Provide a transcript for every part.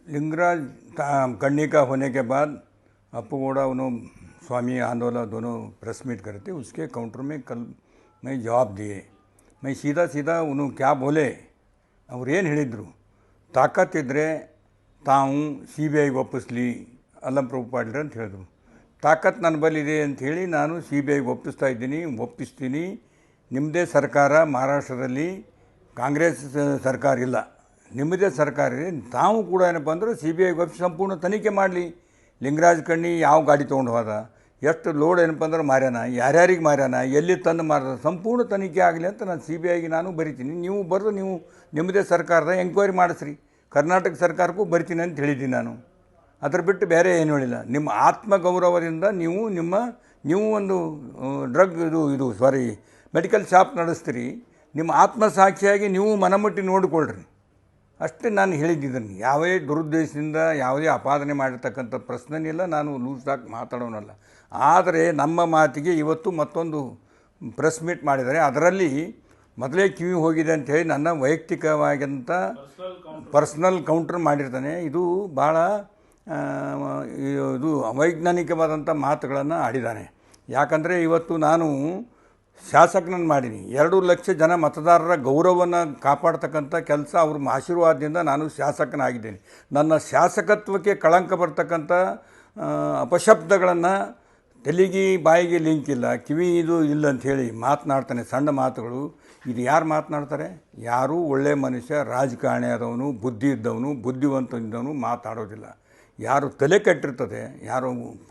लिंगराज करने का होने के बाद अप्पू गौड़ा उन्होंने स्वामी आंदोलन दोनों प्रेस मीट करे थे। उसके काउंटर में कल मैं जवाब दिए। मैं सीधा सीधा उन्होंने क्या बोले और ಏನು ಹೇಳಿದ್ರು, ತಾಕತ್ತಿದ್ರೆ ತಾವು ಸಿ ಬಿ ಐಗೆ ಒಪ್ಪಿಸ್ಲಿ ಅಲ್ಲಂ ಪ್ರಭು ಪಾಟೀಲ್ ಅಂತ ಹೇಳಿದ್ರು. ತಾಕತ್ತು ನನ್ನ ಬಲ್ಲಿದೆ ಅಂಥೇಳಿ ನಾನು ಸಿ ಬಿ ಐಗೆ ಒಪ್ಪಿಸ್ತೀನಿ. ನಿಮ್ಮದೇ ಸರ್ಕಾರ ಮಹಾರಾಷ್ಟ್ರದಲ್ಲಿ ಕಾಂಗ್ರೆಸ್ ಸರ್ಕಾರ ಇಲ್ಲ, ನಿಮ್ಮದೇ ಸರ್ಕಾರ ಇದೆ. ತಾವು ಕೂಡ ಏನಪ್ಪ ಅಂದ್ರೆ ಸಿ ಬಿ ಐಗೆ ಒಪ್ಪಿಸಿ ಸಂಪೂರ್ಣ ತನಿಖೆ ಮಾಡಲಿ. ಲಿಂಗರಾಜ್ ಕಣ್ಣಿ ಯಾವ ಗಾಡಿ ತೊಗೊಂಡು ಹೋದ, ಎಷ್ಟು ಲೋಡ್ ಏನಪ್ಪ ಅಂದ್ರೆ ಮಾರ್ಯಾನ, ಯಾರ್ಯಾರಿಗೆ ಮಾರ್ಯಾನ, ಎಲ್ಲಿ ತಂದು ಮಾರ್ದ, ಸಂಪೂರ್ಣ ತನಿಖೆ ಆಗಲಿ ಅಂತ ನಾನು ಸಿ ಬಿ ಐಗೆ ನಾನು ಬರಿತೀನಿ. ನೀವು ಬರೆದು ನೀವು ನಿಮ್ಮದೇ ಸರ್ಕಾರದ ಎಂಕ್ವೈರಿ ಮಾಡಿಸ್ರಿ, ಕರ್ನಾಟಕ ಸರ್ಕಾರಕ್ಕೂ ಬರ್ತೀನಿ ಅಂತ ಹೇಳಿದ್ದೀನಿ ನಾನು. ಅದ್ರ ಬಿಟ್ಟು ಬೇರೆ ಏನು ಹೇಳಿಲ್ಲ. ನಿಮ್ಮ ಆತ್ಮಗೌರವದಿಂದ ನೀವು ಒಂದು ಡ್ರಗ್ ಮೆಡಿಕಲ್ ಶಾಪ್ ನಡೆಸ್ತೀರಿ, ನಿಮ್ಮ ಆತ್ಮಸಾಕ್ಷಿಯಾಗಿ ನೀವು ಮನಮುಟ್ಟಿ ನೋಡಿಕೊಳ್ಳ್ರಿ ಅಷ್ಟೇ ನಾನು ಹೇಳಿದ್ದೀನಿ. ಯಾವುದೇ ದುರುದ್ದೇಶದಿಂದ ಯಾವುದೇ ಅಪಾದನೆ ಮಾಡಿರ್ತಕ್ಕಂಥ ಪ್ರಶ್ನೆನಿಲ್ಲ. ನಾನು ಲೂಸಾಗಿ ಮಾತಾಡೋನಲ್ಲ. ಆದರೆ ನಮ್ಮ ಮಾತಿಗೆ ಇವತ್ತು ಮತ್ತೊಂದು ಪ್ರೆಸ್ ಮೀಟ್ ಮಾಡಿದ್ದಾರೆ. ಅದರಲ್ಲಿ ಮೊದಲೇ ಕಿವಿ ಹೋಗಿದೆ ಅಂಥೇಳಿ ನನ್ನ ವೈಯಕ್ತಿಕವಾದಂಥ ಪರ್ಸ್ನಲ್ ಕೌಂಟ್ರ್ ಮಾಡಿರ್ತಾನೆ. ಇದು ಭಾಳ ಇದು ಅವೈಜ್ಞಾನಿಕವಾದಂಥ ಮಾತುಗಳನ್ನು ಆಡಿದ್ದಾನೆ. ಯಾಕಂದರೆ ಇವತ್ತು ನಾನು ಶಾಸಕನನ್ನು ಮಾಡೀನಿ. 2 ಲಕ್ಷ ಜನ ಮತದಾರರ ಗೌರವವನ್ನು ಕಾಪಾಡ್ತಕ್ಕಂಥ ಕೆಲಸ ಅವ್ರ ಆಶೀರ್ವಾದದಿಂದ ನಾನು ಶಾಸಕನಾಗಿದ್ದೇನೆ. ನನ್ನ ಶಾಸಕತ್ವಕ್ಕೆ ಕಳಂಕ ಬರ್ತಕ್ಕಂಥ ಅಪಶಬ್ದಗಳನ್ನು ತೆಲಿಗೆ ಬಾಯಿಗೆ ಲಿಂಕ್ ಇಲ್ಲ, ಕಿವಿ ಇದು ಇಲ್ಲ ಅಂಥೇಳಿ ಮಾತನಾಡ್ತಾನೆ. ಸಣ್ಣ ಮಾತುಗಳು. ಇದು ಯಾರು ಮಾತನಾಡ್ತಾರೆ? ಯಾರೂ ಒಳ್ಳೆಯ ಮನುಷ್ಯ, ರಾಜಕಾರಣಿ ಆದವನು, ಬುದ್ಧಿ ಇದ್ದವನು, ಬುದ್ಧಿವಂತ ಇದ್ದವನು ಮಾತಾಡೋದಿಲ್ಲ. ಯಾರು ತಲೆ ಕೆಟ್ಟಿರ್ತದೆ, ಯಾರು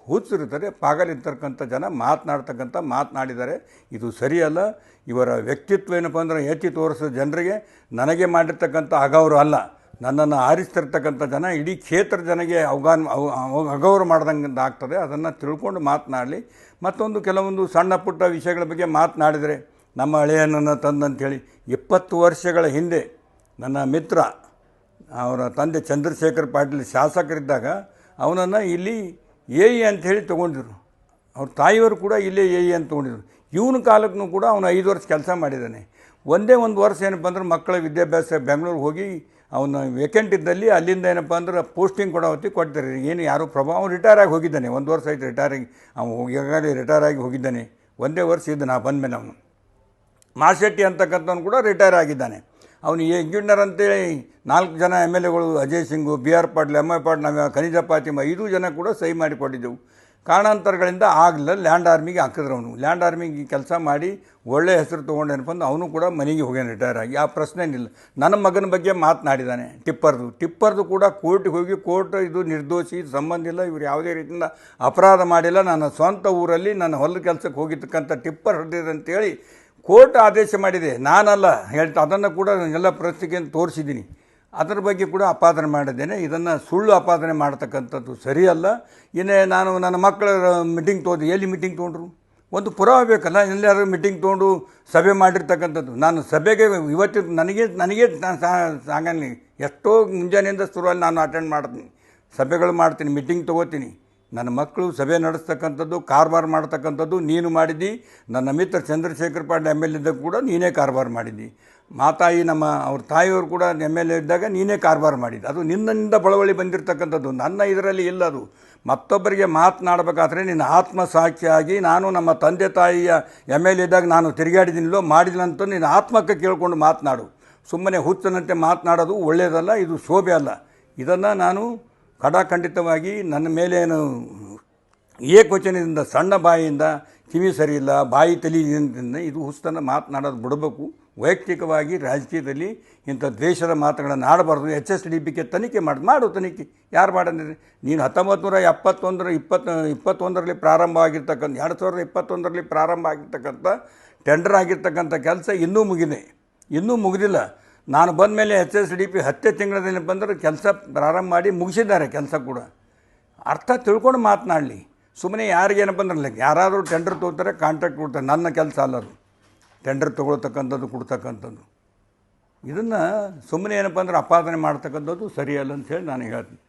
ಹುಚ್ಚಿರ್ತಾರೆ, ಪಾಗಲಿರ್ತಕ್ಕಂಥ ಜನ ಮಾತನಾಡಿದ್ದಾರೆ. ಇದು ಸರಿಯಲ್ಲ. ಇವರ ವ್ಯಕ್ತಿತ್ವ ಏನಪ್ಪ ಅಂದ್ರೆ ಎತ್ತಿ ತೋರಿಸೋ ಜನರಿಗೆ ನನಗೆ ಮಾಡಿರ್ತಕ್ಕಂಥ ಅಗೌರವ ಅಲ್ಲ, ನನ್ನನ್ನು ಆರಿಸ್ತಿರ್ತಕ್ಕಂಥ ಜನ ಇಡೀ ಕ್ಷೇತ್ರ ಜನಗೆ ಅಗೌರವ ಮಾಡ್ದಂಗೆ ಆಗ್ತದೆ. ಅದನ್ನು ತಿಳ್ಕೊಂಡು ಮಾತನಾಡಲಿ. ಮತ್ತೊಂದು ಕೆಲವೊಂದು ಸಣ್ಣ ಪುಟ್ಟ ವಿಷಯಗಳ ಬಗ್ಗೆ ಮಾತನಾಡಿದರೆ ನಮ್ಮ ಹಳೆಯನನ್ನು ತಂದಂಥೇಳಿ 20 ವರ್ಷಗಳ ಹಿಂದೆ ನನ್ನ ಮಿತ್ರ ಅವರ ತಂದೆ ಚಂದ್ರಶೇಖರ್ ಪಾಟೀಲ್ ಶಾಸಕರಿದ್ದಾಗ ಅವನನ್ನು ಇಲ್ಲಿ ಎ ಇ ಅಂಥೇಳಿ ತೊಗೊಂಡಿದ್ರು. ಅವ್ರ ತಾಯಿಯವರು ಕೂಡ ಇಲ್ಲೇ ಎ ಇ ಅಂತ ತೊಗೊಂಡಿದ್ರು. ಇವನ ಕಾಲಕ್ಕೂ ಕೂಡ ಅವನು 5 ವರ್ಷ ಕೆಲಸ ಮಾಡಿದ್ದಾನೆ. ಒಂದೇ ಒಂದು ವರ್ಷ ಏನಪ್ಪ ಅಂದ್ರೆ ಮಕ್ಕಳ ವಿದ್ಯಾಭ್ಯಾಸ ಬೆಂಗಳೂರು ಹೋಗಿ ಅವನು ವೇಕೆಂಟ್ ಇದ್ದಲ್ಲಿ ಅಲ್ಲಿಂದ ಏನಪ್ಪ ಅಂದ್ರೆ ಪೋಸ್ಟಿಂಗ್ ಕೊಡೋ ಹೊತ್ತಿಗೆ ಕೊಡ್ತಾರೆ. ಏನು ಯಾರೂ ಅವ್ನು ರಿಟೈರ್ ಆಗಿ ಹೋಗಿದ್ದಾನೆ. 1 ವರ್ಷ ಆಯ್ತು ರಿಟೈರ್ ಆಗಿ. ಅವನು ಈಗಾಗಲೇ ರಿಟೈರ್ ಆಗಿ ಹೋಗಿದ್ದಾನೆ. ಒಂದೇ ವರ್ಷ ಇದ್ದು ನಾ ಬಂದಮೇಲೆ ಅವನು ಮಾಶೆಟ್ಟಿ ಅಂತಕ್ಕಂಥವ್ನು ಕೂಡ ರಿಟೈರ್ ಆಗಿದ್ದಾನೆ. ಅವನು ಎಂಜಿನಿಯರ್ ಅಂತೇಳಿ 4 ಜನ ಎಮ್ ಎಲ್ ಎಗಳು, Ajay Singh, B R Patil, M I Patil, ನಾವು ಖನಿಜ ಫಾತಿಮಾ 5 ಜನ ಕೂಡ ಸಹಿ ಮಾಡಿಕೊಟ್ಟಿದ್ದೆವು. ಕಾರಣಾಂತರಗಳಿಂದ ಆಗಲಿಲ್ಲ. ಲ್ಯಾಂಡ್ ಆರ್ಮಿಗೆ ಹಾಕಿದ್ರು. ಅವನು ಲ್ಯಾಂಡ್ ಆರ್ಮಿಗೆ ಕೆಲಸ ಮಾಡಿ ಒಳ್ಳೆಯ ಹೆಸರು ತೊಗೊಂಡೇನಪ್ಪ ಅಂದ್ರೆ ಅವನು ಕೂಡ ಮನೆಗೆ ಹೋಗ್ಯಾನ ರಿಟೈರ್ ಆಗಿ. ಆ ಪ್ರಶ್ನೆನಿಲ್ಲ. ನನ್ನ ಮಗನ ಬಗ್ಗೆ ಮಾತನಾಡಿದ್ದಾನೆ. ಟಿಪ್ಪರ್ದು ಕೂಡ ಕೋರ್ಟಿಗೆ ಹೋಗಿ ಕೋರ್ಟ್ ಇದು ನಿರ್ದೋಷಿ, ಸಂಬಂಧ ಇಲ್ಲ, ಇವರು ಯಾವುದೇ ರೀತಿಯಿಂದ ಅಪರಾಧ ಮಾಡಿಲ್ಲ, ನನ್ನ ಸ್ವಂತ ಊರಲ್ಲಿ ನನ್ನ ಹೊಲದ ಕೆಲಸಕ್ಕೆ ಹೋಗಿರ್ತಕ್ಕಂಥ ಟಿಪ್ಪರ್ ಹೊಡೆದಿದೆ ಅಂತೇಳಿ ಕೋರ್ಟ್ ಆದೇಶ ಮಾಡಿದೆ. ನಾನಲ್ಲ ಹೇಳ್ತಾ ಅದನ್ನು ಕೂಡ ಎಲ್ಲ ಪ್ರಶ್ನೆಯನ್ನು ತೋರಿಸಿದ್ದೀನಿ. ಅದರ ಬಗ್ಗೆ ಕೂಡ ಅಪಾದನೆ ಮಾಡಿದ್ದೇನೆ. ಇದನ್ನು ಸುಳ್ಳು ಅಪಾದನೆ ಮಾಡ್ತಕ್ಕಂಥದ್ದು ಸರಿಯಲ್ಲ. ಇನ್ನೇ ನಾನು ನನ್ನ ಮಕ್ಕಳ ಮೀಟಿಂಗ್ ಎಲ್ಲಿ ಮೀಟಿಂಗ್ ತೊಗೊಂಡ್ರು? ಒಂದು ಪುರಾವೆ ಬೇಕಲ್ಲ. ಎಲ್ಲಾದರೂ ಮೀಟಿಂಗ್ ತೊಗೊಂಡು ಸಭೆ ಮಾಡಿರ್ತಕ್ಕಂಥದ್ದು. ನಾನು ಸಭೆಗೆ ಇವತ್ತು ನನಗೆ ಸಾಗಲಿ ಎಷ್ಟೋ ಮುಂಜಾನೆಯಿಂದ ಶುರುವಲ್ಲಿ ನಾನು ಅಟೆಂಡ್ ಮಾಡ್ತೀನಿ, ಸಭೆಗಳು ಮಾಡ್ತೀನಿ, ಮೀಟಿಂಗ್ ತೊಗೋತೀನಿ. ನನ್ನ ಮಕ್ಕಳು ಸಭೆ ನಡೆಸ್ತಕ್ಕಂಥದ್ದು, ಕಾರ್ಬಾರ್ ಮಾಡ್ತಕ್ಕಂಥದ್ದು ನೀನು ಮಾಡಿದ್ದಿ. ನನ್ನ ಮಿತ್ರ Chandrashekhar Patil M L A ಇದ್ದಾಗ ಕೂಡ ನೀನೇ ಕಾರ್ಬಾರ್ ಮಾಡಿದ್ದಿ. ಮಾತಾಯಿ ಅವ್ರ ತಾಯಿಯವರು ಕೂಡ ಎಮ್ ಎಲ್ ಎ ಇದ್ದಾಗ ನೀನೇ ಕಾರ್ಬಾರ್ ಮಾಡಿದ್ದಿ. ಅದು ನಿನ್ನಿಂದ ಬಳವಳಿ ಬಂದಿರತಕ್ಕಂಥದ್ದು, ನನ್ನ ಇದರಲ್ಲಿ ಇಲ್ಲ. ಅದು ಮತ್ತೊಬ್ಬರಿಗೆ ಮಾತನಾಡಬೇಕಾದ್ರೆ ನಿನ್ನ ಆತ್ಮಸಾಕ್ಷಿಯಾಗಿ ನಾನು ನಮ್ಮ ತಂದೆ ತಾಯಿಯ ಎಮ್ ಎಲ್ ಎ ಇದ್ದಾಗ ನಾನು ತಿರುಗಾಡಿದ್ದೀನಿಲ್ಲೋ ಮಾಡಿದಿಲ್ಲ ಅಂತ ನಿನ್ನ ಆತ್ಮಕ್ಕೆ ಕೇಳಿಕೊಂಡು ಮಾತನಾಡು. ಸುಮ್ಮನೆ ಹುಚ್ಚನಂತೆ ಮಾತನಾಡೋದು ಒಳ್ಳೆಯದಲ್ಲ, ಇದು ಶೋಭೆ ಅಲ್ಲ. ಇದನ್ನು ನಾನು ಖಡಾಖಂಡಿತವಾಗಿ ನನ್ನ ಮೇಲೇನು ಏಕವಚನದಿಂದ, ಸಣ್ಣ ಬಾಯಿಯಿಂದ, ಕಿವಿ ಸರಿಯಿಲ್ಲ, ಬಾಯಿ ತಲೆಯಿಂದ ಇದು ಹುಸ್ತನ್ನು ಮಾತನಾಡೋದು ಬಿಡಬೇಕು. ವೈಯಕ್ತಿಕವಾಗಿ ರಾಜಕೀಯದಲ್ಲಿ ಇಂಥ ದ್ವೇಷದ ಮಾತುಗಳನ್ನು ಆಡಬಾರ್ದು. HSDP ತನಿಖೆ ಮಾಡು ತನಿಖೆ. ಯಾರು ಮಾಡಿದ್ರೆ ನೀನು 1921ರಲ್ಲಿ ಪ್ರಾರಂಭ ಆಗಿರ್ತಕ್ಕಂಥ 2021ರಲ್ಲಿ ಪ್ರಾರಂಭ ಆಗಿರ್ತಕ್ಕಂಥ ಟೆಂಡರ್ ಆಗಿರ್ತಕ್ಕಂಥ ಕೆಲಸ ಇನ್ನೂ ಮುಗಿದಿಲ್ಲ. ನಾನು ಬಂದ ಮೇಲೆ HSDP 10 ತಿಂಗಳಲ್ಲಿ ಬಂದರೆ ಕೆಲಸ ಪ್ರಾರಂಭ ಮಾಡಿ ಮುಗಿಸಿದ್ದಾರೆ. ಕೆಲಸ ಕೂಡ ಅರ್ಥ ತಿಳ್ಕೊಂಡು ಮಾತನಾಡಲಿ. ಸುಮ್ಮನೆ ಯಾರಿಗೇನಪ್ಪ ಅಂದ್ರೆ ಯಾರಾದರೂ ಟೆಂಡರ್ ತೊಗೋತಾರೆ, ಕಾಂಟ್ರಾಕ್ಟ್ ಕೊಡ್ತಾರೆ. ನನ್ನ ಕೆಲಸ ಅಲ್ಲದು ಟೆಂಡರ್ ತೊಗೊಳ್ತಕ್ಕಂಥದ್ದು, ಕೊಡ್ತಕ್ಕಂಥದ್ದು. ಇದನ್ನು ಸುಮ್ಮನೆ ಏನಪ್ಪ ಅಂದ್ರೆ ಅಪಾದನೆ ಮಾಡ್ತಕ್ಕಂಥದ್ದು ಸರಿಯಲ್ಲ ಅಂತ ಹೇಳಿ ನಾನು ಹೇಳ್ತೀನಿ.